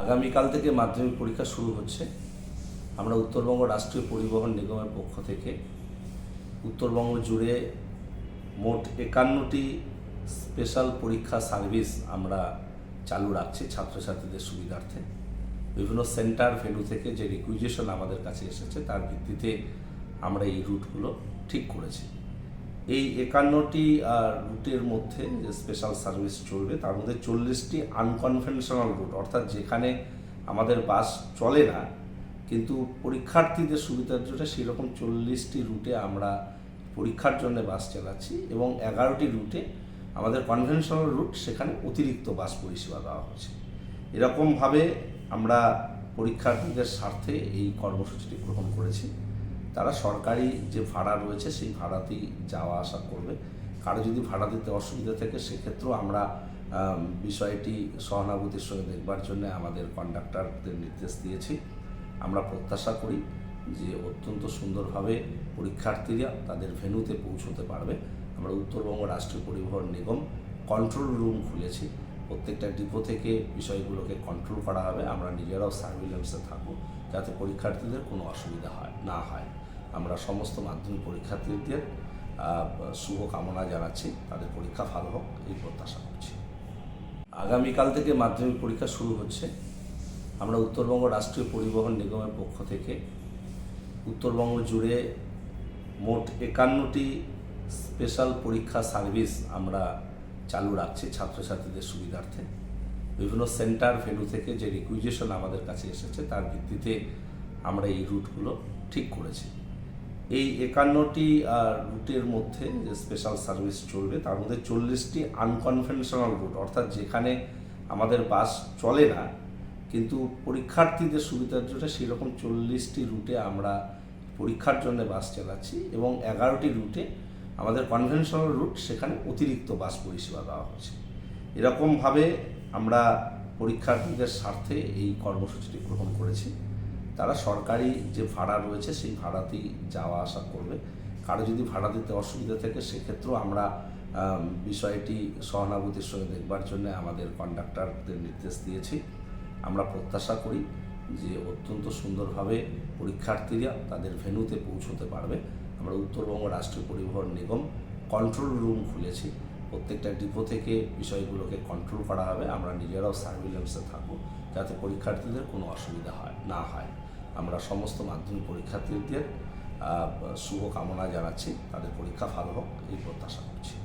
আগামীকাল থেকে মাধ্যমিক পরীক্ষা শুরু হচ্ছে। আমরা উত্তরবঙ্গ রাষ্ট্রীয় পরিবহন নিগমের পক্ষ থেকে উত্তরবঙ্গ জুড়ে মোট 51টি স্পেশাল পরীক্ষা সার্ভিস আমরা চালু রাখছি ছাত্রছাত্রীদের সুবিধার্থে। বিভিন্ন সেন্টার ভেন্যু থেকে যে রিকুইজিশন আমাদের কাছে এসেছে তার ভিত্তিতে আমরা এই রুটগুলো ঠিক করেছি। এই 51টি রুটের মধ্যে যে স্পেশাল সার্ভিস চলবে তার মধ্যে 40টি আনকনভেনশনাল রুট, অর্থাৎ যেখানে আমাদের বাস চলে না কিন্তু পরীক্ষার্থীদের সুবিধার জন্য সেরকম 40টি রুটে আমরা পরীক্ষার জন্য বাস চালাচ্ছি এবং 11টি রুটে আমাদের কনভেনশনাল রুট, সেখানে অতিরিক্ত বাস পরিষেবা দেওয়া হচ্ছে। এরকমভাবে আমরা পরীক্ষার্থীদের স্বার্থে এই কর্মসূচিটি গ্রহণ করেছি। তারা সরকারি যে ভাড়া রয়েছে সেই ভাড়াতেই যাওয়া আসা করবে। কারো যদি ভাড়া দিতে অসুবিধা থাকে সেক্ষেত্রেও আমরা বিষয়টি সহানুভূতির সঙ্গে দেখবার জন্য আমাদের কন্ডাক্টরদের নির্দেশ দিয়েছি। আমরা প্রত্যাশা করি যে অত্যন্ত সুন্দরভাবে পরীক্ষার্থীরা তাদের ভেন্যুতে পৌঁছতে পারবে। আমরা উত্তরবঙ্গ রাষ্ট্রীয় পরিবহন নিগম কন্ট্রোল রুম খুলেছি। প্রত্যেকটা ডিপো থেকে বিষয়গুলোকে কন্ট্রোল করা হবে। আমরা নিজেরাও সার্ভিলেন্সে থাকবো যাতে পরীক্ষার্থীদের কোনো অসুবিধা না হয়। আমরা সমস্ত মাধ্যমিক পরীক্ষার্থীদের শুভকামনা জানাচ্ছি, তাদের পরীক্ষা ভালো হোক এই প্রত্যাশা করছি। আগামীকাল থেকে মাধ্যমিক পরীক্ষা শুরু হচ্ছে। আমরা উত্তরবঙ্গ রাষ্ট্রীয় পরিবহন নিগমের পক্ষ থেকে উত্তরবঙ্গ জুড়ে মোট 51টি স্পেশাল পরীক্ষা সার্ভিস আমরা চালু রাখছি ছাত্রছাত্রীদের সুবিধার্থে। বিভিন্ন সেন্টার ভেন্যু থেকে যে রিকুইজিশন আমাদের কাছে এসেছে তার ভিত্তিতে আমরা এই রুটগুলো ঠিক করেছি। এই 51টি রুটের মধ্যে যে স্পেশাল সার্ভিস চলবে তার মধ্যে 40টি আনকনভেনশনাল রুট, অর্থাৎ যেখানে আমাদের বাস চলে না কিন্তু পরীক্ষার্থীদের সুবিধার জন্য সেরকম 40টি রুটে আমরা পরীক্ষার জন্য বাস চালাচ্ছি এবং 11টি রুটে আমাদের কনভেনশনাল রুট, সেখানে অতিরিক্ত বাস পরিষেবা দেওয়া হচ্ছে। এরকমভাবে আমরা পরীক্ষার্থীদের স্বার্থে এই কর্মসূচিটি গ্রহণ করেছি। তারা সরকারি যে ভাড়া রয়েছে সেই ভাড়াতেই যাওয়া আসা করবে। কারো যদি ভাড়া দিতে অসুবিধা থাকে সেক্ষেত্রেও আমরা বিষয়টি সহানুভূতির সঙ্গে দেখবার জন্য আমাদের কন্ডাক্টরদের নির্দেশ দিয়েছি। আমরা প্রত্যাশা করি যে অত্যন্ত সুন্দরভাবে পরীক্ষার্থীরা তাদের ভেন্যুতে পৌঁছতে পারবে। আমরা উত্তরবঙ্গ রাষ্ট্রীয় পরিবহন নিগম কন্ট্রোল রুম খুলেছি। প্রত্যেকটা ডিপো থেকে বিষয়গুলোকে কন্ট্রোল করা হবে। আমরা নিজেরাও সার্ভিলেন্সে থাকবো যাতে পরীক্ষার্থীদের কোনো অসুবিধা না হয়। আমরা সমস্ত মাধ্যমিক পরীক্ষার্থীদের শুভকামনা জানাচ্ছি, তাদের পরীক্ষা ভালো হোক এই প্রত্যাশা করছি।